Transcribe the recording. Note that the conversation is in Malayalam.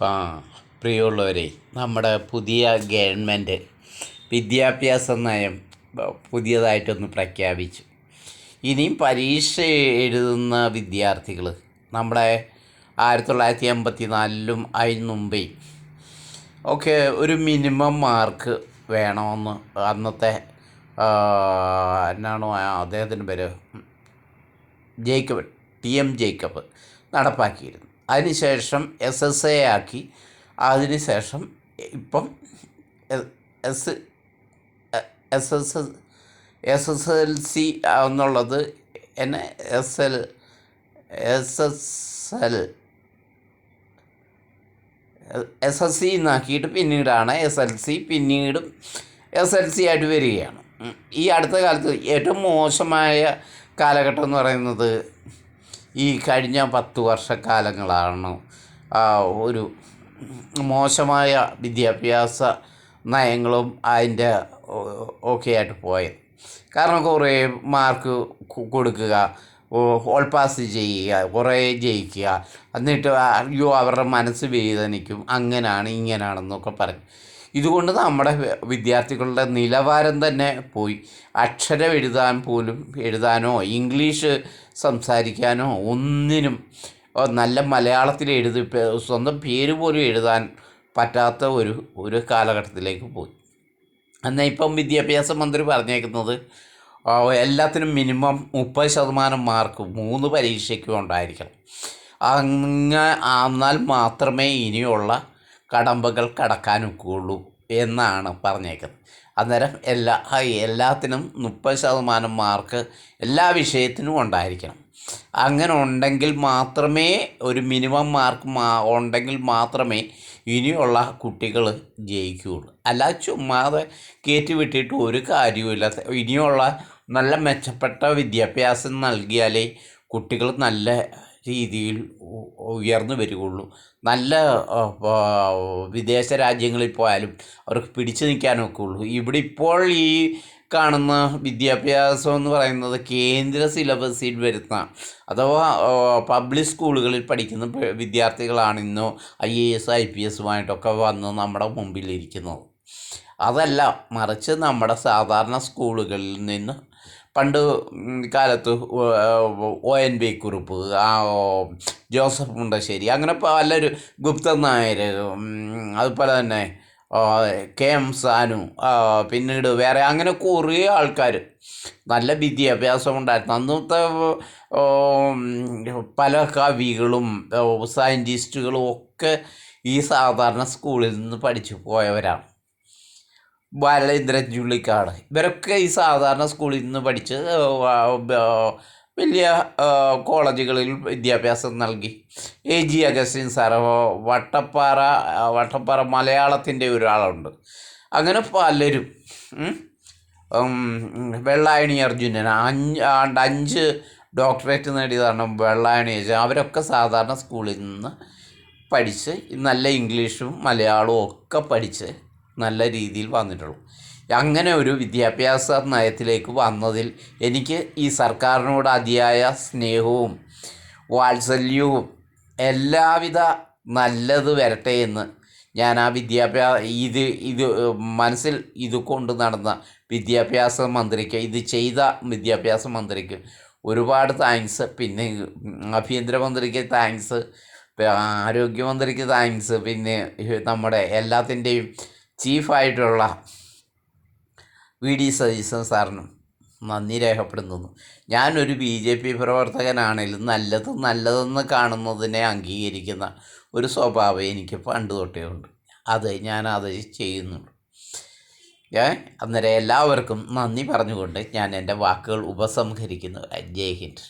പ്രിയമുള്ളവരെ, നമ്മുടെ പുതിയ ഗവൺമെൻറ് വിദ്യാഭ്യാസ നയം പുതിയതായിട്ടൊന്ന് പ്രഖ്യാപിച്ചു. ഇനിയും പരീക്ഷ എഴുതുന്ന വിദ്യാർത്ഥികൾ നമ്മുടെ 1984 അതിന് മുമ്പേ ഒക്കെ ഒരു മിനിമം മാർക്ക് വേണമെന്ന് അന്നത്തെ എന്നാണോ അദ്ദേഹത്തിൻ്റെ പേര് TM ജേക്കബ് നടപ്പാക്കിയിരുന്നു. അതിനുശേഷം SSA ആക്കി. അതിനുശേഷം ഇപ്പം SSLC എന്നുള്ളത് SSC എന്നാക്കിയിട്ട് പിന്നീടാണ് SLC, പിന്നീടും SLC ആയിട്ട് വരികയാണ്. ഈ അടുത്ത കാലത്ത് ഏറ്റവും മോശമായ കാലഘട്ടം എന്ന് പറയുന്നത് ഈ കഴിഞ്ഞ 10 വർഷക്കാലങ്ങളാണ്. ഒരു മോശമായ വിദ്യാഭ്യാസ നയങ്ങളും അതിൻ്റെ ഒക്കെ ആയിട്ട് പോയത്. കാരണം കുറേ മാർക്ക് കൊടുക്കുക, ഓൾ പാസ് ചെയ്യുക, കുറേ ജയിക്കുക, എന്നിട്ട് അവരുടെ മനസ്സ് വേദനിക്കും, അങ്ങനെയാണ് ഇങ്ങനെയാണെന്നൊക്കെ പറഞ്ഞു. ഇതുകൊണ്ട് നമ്മുടെ വിദ്യാർത്ഥികളുടെ നിലവാരം തന്നെ പോയി. അക്ഷരം എഴുതാനോ ഇംഗ്ലീഷ് സംസാരിക്കാനോ ഒന്നിനും നല്ല മലയാളത്തിൽ സ്വന്തം പേര് പോലും എഴുതാൻ പറ്റാത്ത ഒരു കാലഘട്ടത്തിലേക്ക് പോയി. എന്നാൽ ഇപ്പം വിദ്യാഭ്യാസ മന്ത്രി പറഞ്ഞേക്കുന്നത് എല്ലാത്തിനും മിനിമം 30% മാർക്ക് 3 പരീക്ഷയ്ക്കും ഉണ്ടായിരിക്കണം. എന്നാൽ മാത്രമേ ഇനിയുള്ള കടമ്പകൾ കടക്കാനൊക്കെയുള്ളൂ എന്നാണ് പറഞ്ഞേക്കുന്നത്. അന്നേരം എല്ലാത്തിനും 30% മാർക്ക് എല്ലാ വിഷയത്തിനും ഉണ്ടായിരിക്കണം. അങ്ങനെ ഉണ്ടെങ്കിൽ മാത്രമേ, ഒരു മിനിമം മാർക്ക് ഉണ്ടെങ്കിൽ മാത്രമേ ഇനിയുള്ള കുട്ടികൾ ജയിക്കുകയുള്ളൂ. അല്ലാതെ ചുമ്മാതെ കയറ്റി വിട്ടിട്ട് ഒരു കാര്യവുമില്ല. ഇനിയുള്ള നല്ല മെച്ചപ്പെട്ട വിദ്യാഭ്യാസം നൽകിയാലേ കുട്ടികൾ നല്ല രീതിയിൽ ഉയർന്നു വരികയുള്ളൂ. നല്ല വിദേശ രാജ്യങ്ങളിൽ പോയാലും അവർക്ക് പിടിച്ചു നിൽക്കാനൊക്കെ ഉള്ളൂ. ഇവിടെ ഇപ്പോൾ ഈ കാണുന്ന വിദ്യാഭ്യാസം എന്ന് പറയുന്നത് കേന്ദ്ര സിലബസിൽ വരുന്ന അഥവാ പബ്ലിക് സ്കൂളുകളിൽ പഠിക്കുന്ന വിദ്യാർത്ഥികളാണ് ഇന്നോ IAS IPS വന്ന് നമ്മുടെ മുമ്പിലിരിക്കുന്നത്. അതല്ല, മറിച്ച് നമ്മുടെ സാധാരണ സ്കൂളുകളിൽ നിന്ന് പണ്ട് കാലത്ത് ONV കുറുപ്പ്, ജോസഫ് മുണ്ടശ്ശേരി, അങ്ങനെ പലരും, ഗുപ്തൻ നായർ, അതുപോലെ തന്നെ KM സാനു, പിന്നീട് വേറെ അങ്ങനെ കുറേ ആൾക്കാർ നല്ല വിദ്യാഭ്യാസം ഉണ്ടായിരുന്നു. അന്നത്തെ പല കവികളും സയൻറ്റിസ്റ്റുകളും ഒക്കെ ഈ സാധാരണ സ്കൂളിൽ നിന്ന് പഠിച്ചു പോയവരാണ്. ബാലചന്ദ്രൻ ചുള്ളിക്കാട്, ഇവരൊക്കെ ഈ സാധാരണ സ്കൂളിൽ നിന്ന് പഠിച്ച് വലിയ കോളേജുകളിൽ വിദ്യാഭ്യാസം നൽകി. AG അഗസ്റ്റിൻ സാറ്, വട്ടപ്പാറ മലയാളത്തിൻ്റെ ഒരാളുണ്ട്. അങ്ങനെ പലരും, വെള്ളായണി അർജുനൻ 5 ഡോക്ടറേറ്റ് നേടിയതാണ് വെള്ളായണി. അവരൊക്കെ സാധാരണ സ്കൂളിൽ നിന്ന് പഠിച്ച് നല്ല ഇംഗ്ലീഷും മലയാളവും ഒക്കെ പഠിച്ച് നല്ല രീതിയിൽ വന്നിട്ടുള്ളൂ. അങ്ങനെ ഒരു വിദ്യാഭ്യാസ നയത്തിലേക്ക് വന്നതിൽ എനിക്ക് ഈ സർക്കാരിനോട് അതിയായ സ്നേഹവും വാത്സല്യവും, എല്ലാവിധ നല്ലത് വരട്ടെ എന്ന് ഞാൻ ആ ഇത് മനസ്സിൽ ഇത് കൊണ്ട് നടന്ന വിദ്യാഭ്യാസ മന്ത്രിക്ക്, ഇത് ചെയ്ത വിദ്യാഭ്യാസ മന്ത്രിക്ക് ഒരുപാട് താങ്ക്സ്. പിന്നെ ആഭ്യന്തരമന്ത്രിക്ക് താങ്ക്സ്, ആരോഗ്യമന്ത്രിക്ക് താങ്ക്സ്, പിന്നെ നമ്മുടെ എല്ലാത്തിൻ്റെയും ചീഫായിട്ടുള്ള VD സതീശൻ സാറിനും നന്ദി രേഖപ്പെടുത്തുന്നു. ഞാനൊരു BJP പ്രവർത്തകനാണെങ്കിലും നല്ലതെന്ന് കാണുന്നതിനെ അംഗീകരിക്കുന്ന ഒരു സ്വഭാവം എനിക്ക് പണ്ട് തൊട്ടേ ഉണ്ട്. ഞാനത് ചെയ്യുന്നുണ്ട്. അന്നേരം എല്ലാവർക്കും നന്ദി പറഞ്ഞുകൊണ്ട് ഞാൻ എൻ്റെ വാക്കുകൾ ഉപസംഹരിക്കുന്നു. ജയ് ഹിന്ദ്.